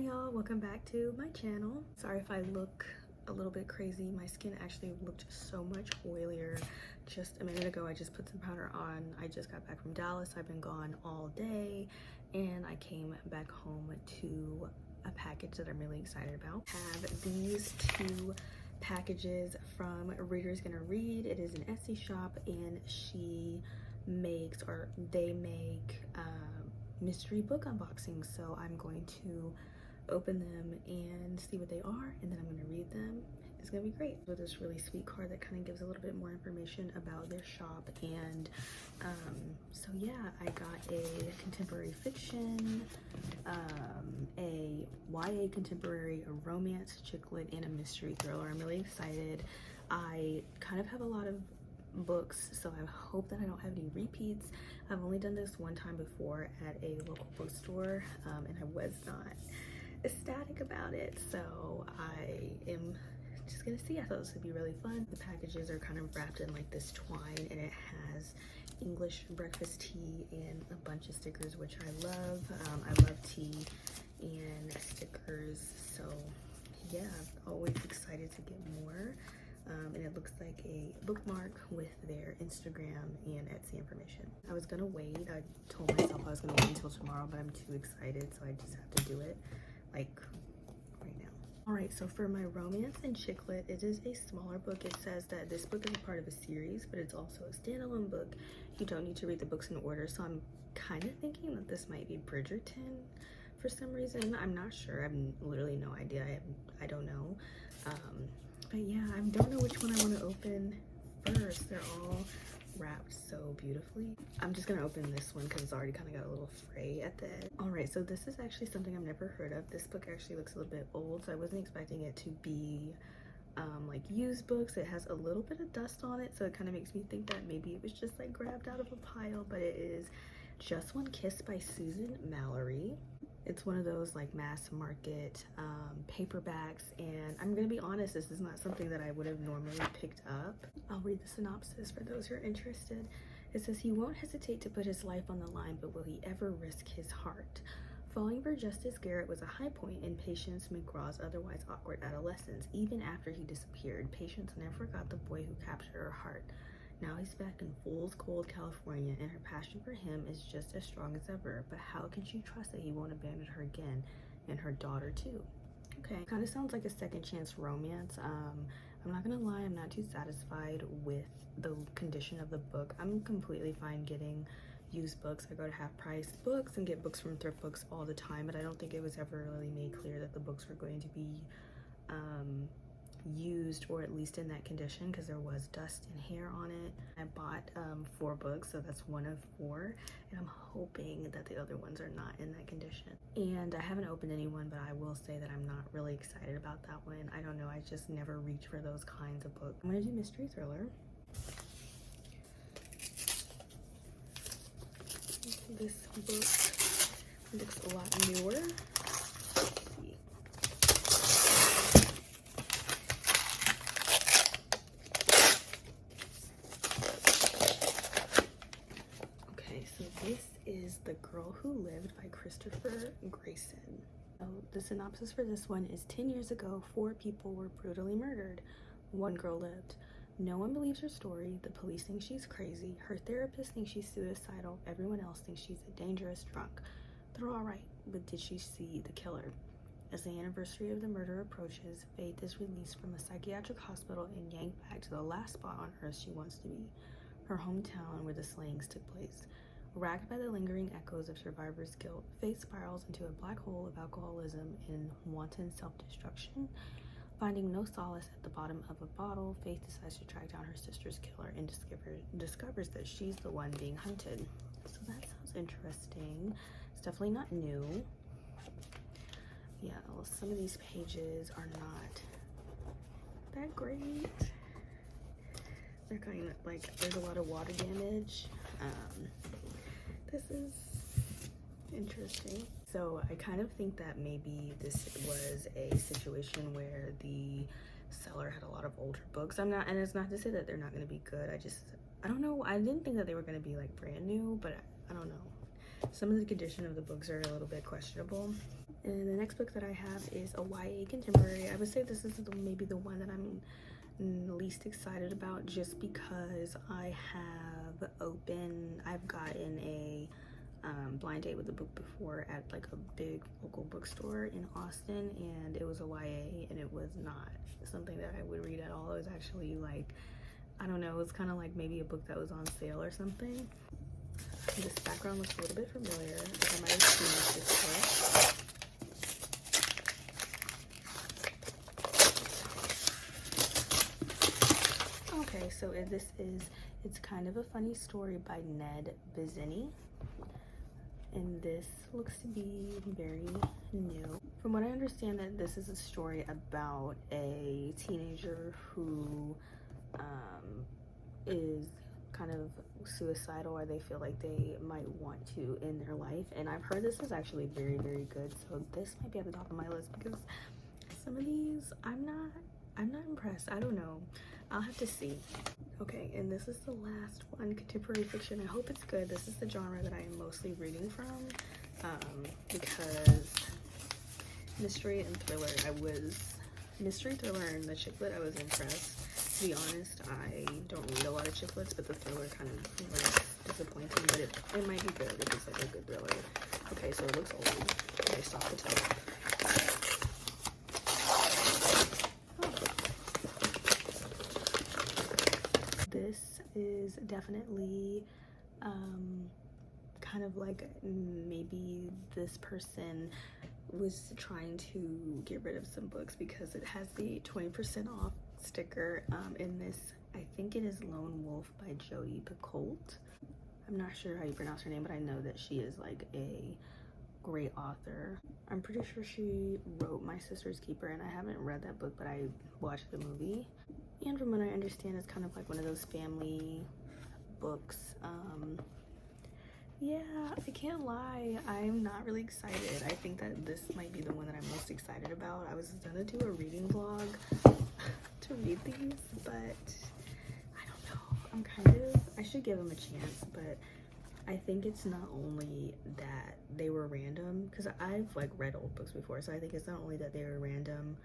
y'all, welcome back to my channel. Sorry if I look a little bit crazy. My skin actually looked so much oilier just a minute ago. I just put some powder on. I just got back from Dallas. I've been gone all day and I came back home to a package that I'm really excited about. I have these two packages from Reader's Gonna Read. It is an Etsy shop and they make mystery book unboxings. So I'm going to open them and see what they are, and then I'm going to read them. It's gonna be great. With this really sweet card that kind of gives a little bit more information about their shop. And so yeah, I got a contemporary fiction, a YA contemporary, a romance, chick lit, and a mystery thriller. I'm really excited. I kind of have a lot of books, so I hope that I don't have any repeats. I've only done this one time before at a local bookstore, and I was not ecstatic about it, so I am just gonna see. I thought this would be really fun. The packages are kind of wrapped in like this twine, and it has English breakfast tea and a bunch of stickers, which I love. I love tea and stickers, so yeah, I'm always excited to get more. And it looks like a bookmark with their Instagram and Etsy information. I was gonna wait. I told myself I was gonna wait until tomorrow, but I'm too excited, so I just have to do it like right now. All right, so for my romance and chick lit, it is a smaller book. It says that this book is a part of a series, but it's also a standalone book. You don't need to read the books in order, so I'm kind of thinking that this might be Bridgerton for some reason. I'm not sure. I have literally no idea. I don't know. But yeah, I don't know which one I want to open first. They're all wrapped so beautifully. I'm just gonna open this one because it's already kind of got a little fray at the end. All right, so this is actually something I've never heard of. This book actually looks a little bit old, so I wasn't expecting it to be like used books. It has a little bit of dust on it, so it kind of makes me think that maybe it was just like grabbed out of a pile, but it is Just One Kiss by Susan Mallory. It's one of those like mass market paperbacks, and I'm gonna be honest, this is not something that I would have normally picked up. I'll read the synopsis for those who are interested. It says, he won't hesitate to put his life on the line, but will he ever risk his heart? Falling for Justice Garrett was a high point in Patience McGraw's otherwise awkward adolescence. Even after he disappeared, Patience never forgot the boy who captured her heart. Now he's back in Fool's Gold, California, and her passion for him is just as strong as ever. But how can she trust that he won't abandon her again, and her daughter too? Okay, kind of sounds like a second chance romance. I'm not gonna lie, I'm not too satisfied with the condition of the book. I'm completely fine getting used books. I go to half price books and get books from thrift books all the time, but I don't think it was ever really made clear that the books were going to be used, or at least in that condition, because there was dust and hair on it. I bought 4 books, so that's one of 4, and I'm hoping that the other ones are not in that condition. And I haven't opened any one, but I will say that I'm not really excited about that one. I don't know, I just never reach for those kinds of books. I'm gonna do mystery thriller. This book looks a lot newer. This is The Girl Who Lived by Christopher Grayson. So the synopsis for this one is 10 years ago, 4 people were brutally murdered. 1 girl lived. No one believes her story. The police think she's crazy. Her therapist thinks she's suicidal. Everyone else thinks she's a dangerous drunk. They're all right, but did she see the killer? As the anniversary of the murder approaches, Faith is released from a psychiatric hospital and yanked back to the last spot on earth she wants to be, her hometown where the slayings took place. Racked by the lingering echoes of survivors' guilt, Faith spirals into a black hole of alcoholism and wanton self-destruction. Finding no solace at the bottom of a bottle, Faith decides to track down her sister's killer and discovers that she's the one being hunted. So that sounds interesting. It's definitely not new. Yeah, well, some of these pages are not that great. They're kind of like, there's a lot of water damage. This is interesting. So I kind of think that maybe this was a situation where the seller had a lot of older books. And it's not to say that they're not going to be good. I don't know. I didn't think that they were going to be like brand new, but I don't know. some of the condition of the books are a little bit questionable. And the next book that I have is a YA contemporary. I would say this is maybe the one that I'm least excited about, just because I've gotten a blind date with a book before at like a big local bookstore in Austin, and it was a YA, and it was not something that I would read at all. It was actually like, I don't know, it was kind of like maybe a book that was on sale or something. This background looks a little bit familiar. I think I might have seen this before. Okay, so it's kind of a funny story by Ned Bizzini. And this looks to be very new. From what I understand, that this is a story about a teenager who is kind of suicidal, or they feel like they might want to end their life. And I've heard this is actually very, very good. So this might be at the top of my list, because some of these I'm not impressed. I don't know. I'll have to see. Okay, and this is the last one, contemporary fiction. I hope it's good. This is the genre that I am mostly reading from, because mystery and thriller, mystery, thriller, and the chick lit, I was impressed. To be honest, I don't read a lot of chick lits, but the thriller kind of was disappointing, but it might be good if it's like a good thriller. Okay, so it looks old. Okay, stop the top. This is definitely kind of like maybe this person was trying to get rid of some books because it has the 20% off sticker in this. I think it is Lone Wolf by Jodi Picoult. I'm not sure how you pronounce her name, but I know that she is like a great author. I'm pretty sure she wrote My Sister's Keeper, and I haven't read that book, but I watched the movie. And from what I understand, it's kind of like one of those family books. Yeah, I can't lie, I'm not really excited. I think that this might be the one that I'm most excited about. I was gonna do a reading vlog to read these, but I don't know. I should give them a chance, but I think it's not only that they were random, because I've like read old books before, so I think it's not only that they were random,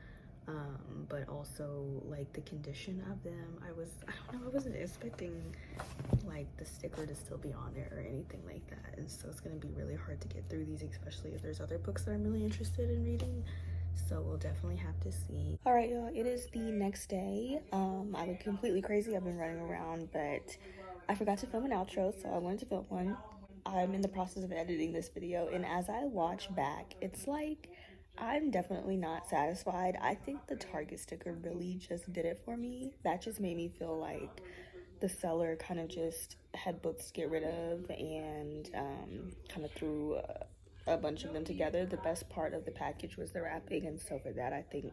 but also like the condition of them. I don't know, I wasn't expecting like the sticker to still be on there or anything like that, and so it's gonna be really hard to get through these, especially if there's other books that I'm really interested in reading. So we'll definitely have to see. All right, y'all, it is the next day. I look completely crazy. I've been running around, but I forgot to film an outro, so I wanted to film one. I'm in the process of editing this video, and as I watch back, it's like I'm definitely not satisfied. I think the Target sticker really just did it for me. That just made me feel like the seller kind of just had books to get rid of, and kind of threw a bunch of them together. The best part of the package was the wrapping, and so for that, I think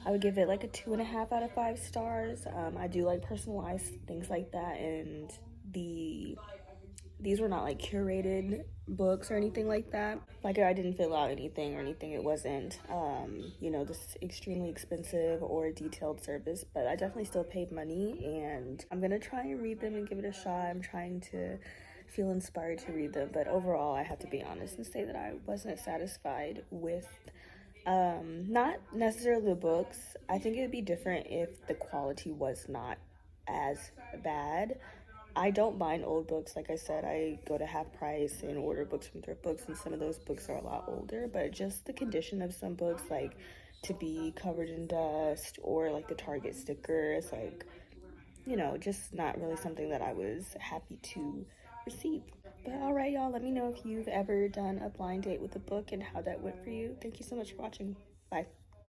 I would give it like a 2.5 out of 5 stars. I do like personalized things like that, and these were not like curated books or anything like that. Like, I didn't fill out anything or anything. It wasn't you know, this extremely expensive or detailed service, but I definitely still paid money, and I'm gonna try and read them and give it a shot. I'm trying to feel inspired to read them, but overall I have to be honest and say that I wasn't satisfied with not necessarily the books. I think it would be different if the quality was not as bad. I don't mind old books. Like I said, I go to Half Price and order books from thrift books, and some of those books are a lot older, but just the condition of some books, like to be covered in dust, or like the Target sticker, is like, you know, just not really something that I was happy to receive. But all right, y'all, let me know if you've ever done a blind date with a book and how that went for you. Thank you so much for watching. Bye.